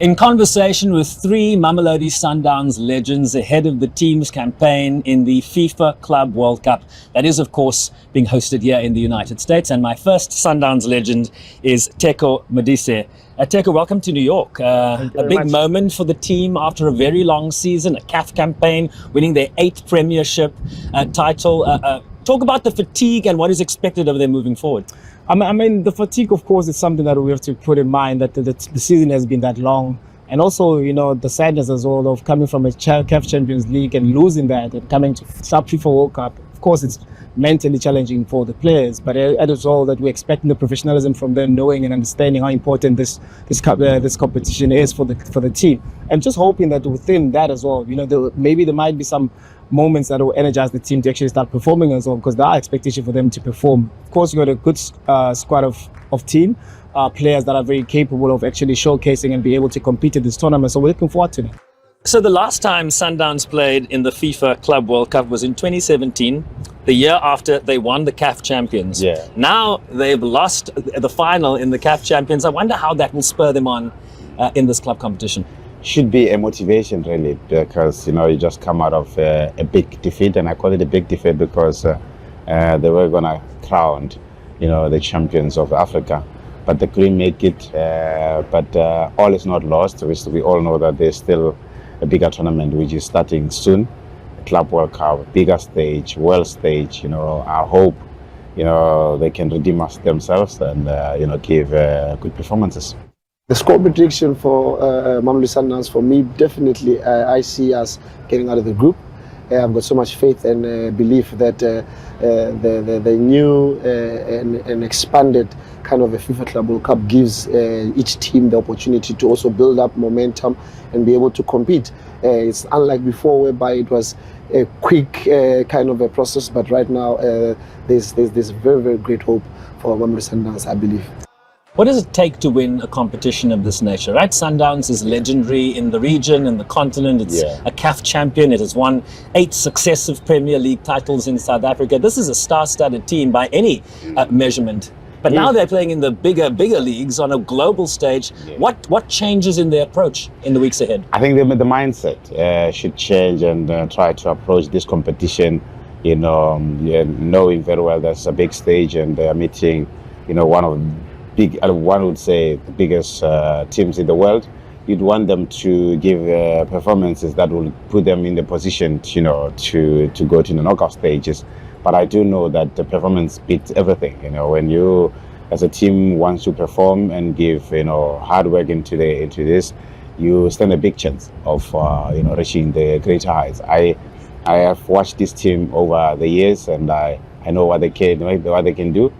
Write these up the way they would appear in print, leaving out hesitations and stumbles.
In conversation with three Mamelodi Sundowns legends ahead of the team's campaign in the FIFA Club World Cup, that is, of course, being hosted here in the United States. And my first Sundowns legend is Teko Modise. Teko, welcome to New York. A big moment for the team after a very long season, a CAF campaign, winning their 8th Premiership title. Talk about the fatigue and what is expected of them moving forward. I mean, the fatigue, of course, is something that we have to put in mind, that the season has been that long. And also, you know, the sadness as well of coming from a CAF Champions League and losing that and coming to FIFA World Cup. Of course, it's mentally challenging for the players, but as well that we're expecting the professionalism from them, knowing and understanding how important this competition is for the team, and just hoping that within that as well, you know, maybe there might be some moments that will energize the team to actually start performing as well, because there are expectations for them to perform. Of course, you got a good squad of team players that are very capable of actually showcasing and be able to compete in this tournament. So we're looking forward to it. So the last time Sundowns played in the FIFA Club World Cup was in 2017, the year after they won the CAF Champions. Yeah. Now they've lost the final in the CAF Champions. I wonder how that will spur them on in this club competition. Should be a motivation, really, because, you know, you just come out of a big defeat, and I call it a big defeat because they were going to crown, you know, the champions of Africa, but they couldn't make it. But all is not lost. We all know that there's still a bigger tournament which is starting soon, Club World Cup, bigger stage, world stage. You know, I hope, you know, they can redeem us themselves and you know, give good performances. The score prediction for Mamelodi Sundowns, for me, definitely I see us getting out of the group. I've got so much faith and belief that the new and expanded kind of a FIFA Club World Cup gives each team the opportunity to also build up momentum and be able to compete. It's unlike before, whereby it was a quick kind of a process, but right now there's very, very great hope for Mamelodi Sundowns, I believe. What does it take to win a competition of this nature, right? Sundowns is legendary in the region, in the continent. It's a CAF champion. It has won 8 successive Premier League titles in South Africa. This is a star-studded team by any measurement. But now they're playing in the bigger leagues on a global stage. What changes in their approach in the weeks ahead? I think the mindset should change and try to approach this competition, you know, knowing very well there's a big stage and they are meeting, you know, one would say the biggest teams in the world. You'd want them to give performances that will put them in the position, you know, to go to the knockout stages. But I do know that the performance beats everything. You know, when you, as a team, wants to perform and give, you know, hard work into this, you stand a big chance of you know, reaching the greater heights. I have watched this team over the years, and I know what they can do.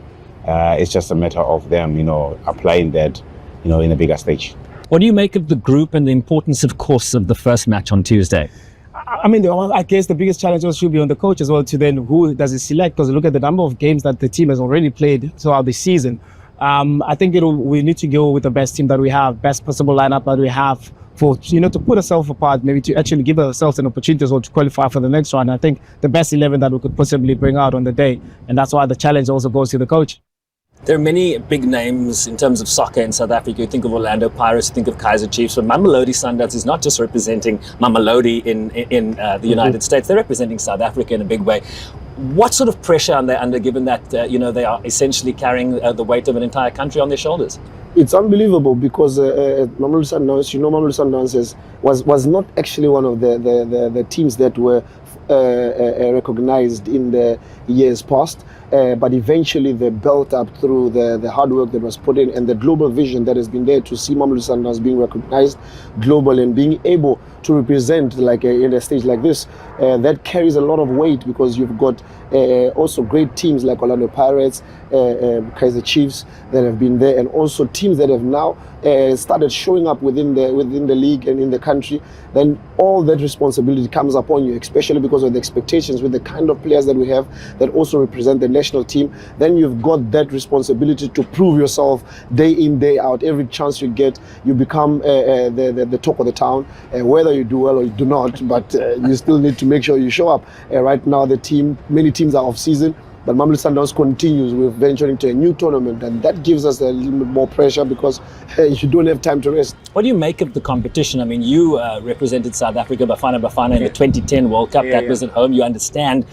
It's just a matter of them, you know, applying that, you know, in a bigger stage. What do you make of the group and the importance, of course, of the first match on Tuesday? I mean, I guess the biggest challenge also should be on the coach as well, to then who does it select, because look at the number of games that the team has already played throughout the season. I think we need to go with the best team that we have, best possible lineup that we have, for, you know, to put ourselves apart, maybe to actually give ourselves an opportunity as well to qualify for the next round. I think the best 11 that we could possibly bring out on the day, and that's why the challenge also goes to the coach. There are many big names in terms of soccer in South Africa. You think of Orlando Pirates, you think of Kaizer Chiefs, but Mamelodi Sundowns is not just representing Mamelodi in the United States, they're representing South Africa in a big way. What sort of pressure are they under, given that you know, they are essentially carrying the weight of an entire country on their shoulders? It's unbelievable because Mamelodi Sundowns, you know, Mamelodi Sundowns was not actually one of the teams that were recognized in the years past. But eventually they built up through the hard work that was put in and the global vision that has been there to see Mamelodi Sundowns being recognized globally and being able to represent like in a stage like this. That carries a lot of weight because you've got also great teams like Orlando Pirates, Kaizer Chiefs that have been there, and also teams that have now started showing up within the league and in the country. Then all that responsibility comes upon you, especially because of the expectations with the kind of players that we have that also represent the national team. Then you've got that responsibility to prove yourself day in, day out. Every chance you get, you become the talk of the town, whether you do well or you do not, but you still need to make sure you show up. Right now, many teams are off season. But Mamelodi Sundowns continues. We're venturing into a new tournament, and that gives us a little bit more pressure because you don't have time to rest. What do you make of the competition? I mean, you represented South Africa, Bafana in the 2010 World Cup. That was at home. You understand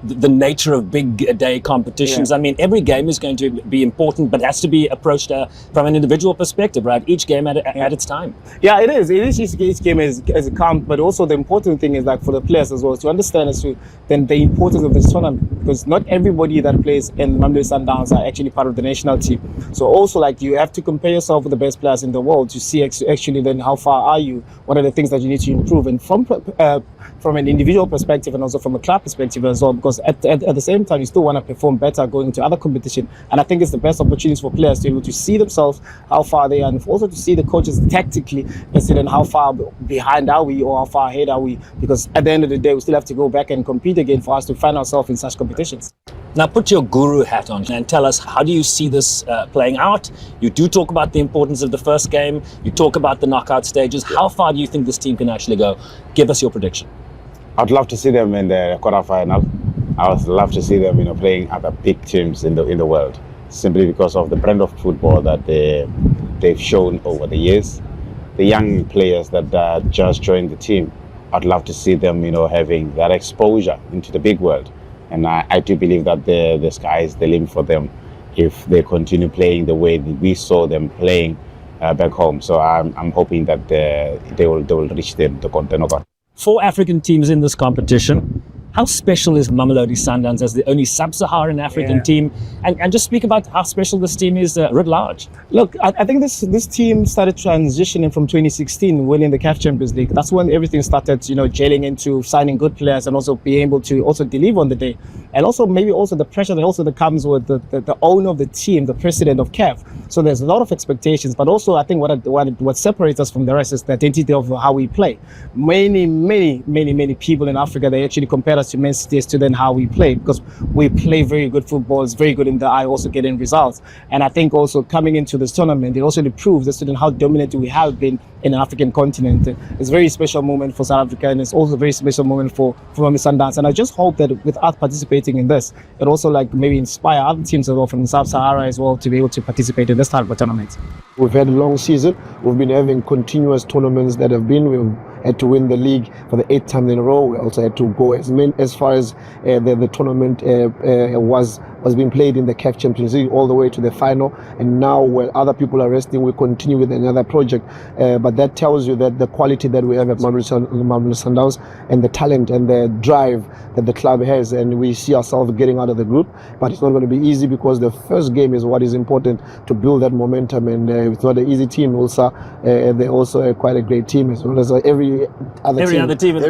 the nature of big day competitions. I mean, every game is going to be important, but has to be approached from an individual perspective, right? Each game at its time. Yeah, it is. It is each game as it comes, but also the important thing is like for the players as well to understand as to then the importance of this tournament, because not everybody that plays in Mamelodi Sundowns are actually part of the national team. So also like you have to compare yourself with the best players in the world to see actually then how far are you, what are the things that you need to improve, and from an individual perspective and also from a club perspective as well, because at the same time you still want to perform better going into other competition. And I think it's the best opportunities for players to be able to see themselves how far they are, and also to see the coaches tactically and see then how far behind are we or how far ahead are we, because at the end of the day we still have to go back and compete again for us to find ourselves in such competitions. Now put your guru hat on and tell us, how do you see this playing out? You do talk about the importance of the first game, you talk about the knockout stages. How far do you think this team can actually go? Give us your prediction. I'd love to see them in the quarterfinal. I would love to see them, playing other big teams in the world, simply because of the brand of football that they've shown over the years. The young players that just joined the team, I'd love to see them, having that exposure into the big world. And I do believe that the sky is the limit for them if they continue playing the way that we saw them playing back home. So I'm hoping that they will reach the knockout. 4 African teams in this competition. How special is Mamelodi Sundowns as the only sub-Saharan African team? And just speak about how special this team is writ large. Look, I think this team started transitioning from 2016, winning the CAF Champions League. That's when everything started, gelling into signing good players and also being able to also deliver on the day. And also maybe also the pressure that comes with the owner of the team, the president of CAF. So there's a lot of expectations, but also I think what separates us from the rest is the identity of how we play. Many people in Africa, they actually compare us to Man City as to then how we play, because we play very good football. It's very good in the eye, also getting results. And I think also coming into this tournament, it also proves as to then how dominant we have been in the African continent. It's a very special moment for South Africa, and it's also a very special moment for Mamelodi Sundowns. And I just hope that with us participating in this, it also maybe inspire other teams as well from Sub-Sahara as well to be able to participate in this type of tournament. We've had a long season. We've been having continuous tournaments that have been. We've had to win the league for the 8th time in a row. We also had to go as far as the tournament was being played in the CAF Champions League all the way to the final. And now, while other people are resting, we continue with another project. But that tells you that the quality that we have at Mamelodi Sundowns and the talent and the drive that the club has, and we see ourselves getting out of the group. But it's not going to be easy, because the first game is what is important to build that momentum. And it's not an easy team. Also, they're also quite a great team, as well as every other team in the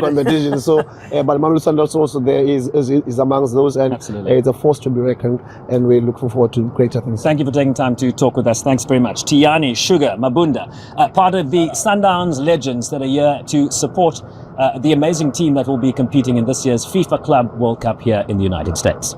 competition. So, but Mamelodi Sundowns also there is amongst those, and it's a force to be reckoned, and we're looking forward to greater things. Thank you for taking time to talk with us. Thanks very much. Tiyani, Shuga, Mabunda, part of the Sundowns legends that are here to support the amazing team that will be competing in this year's FIFA Club World Cup here in the United States.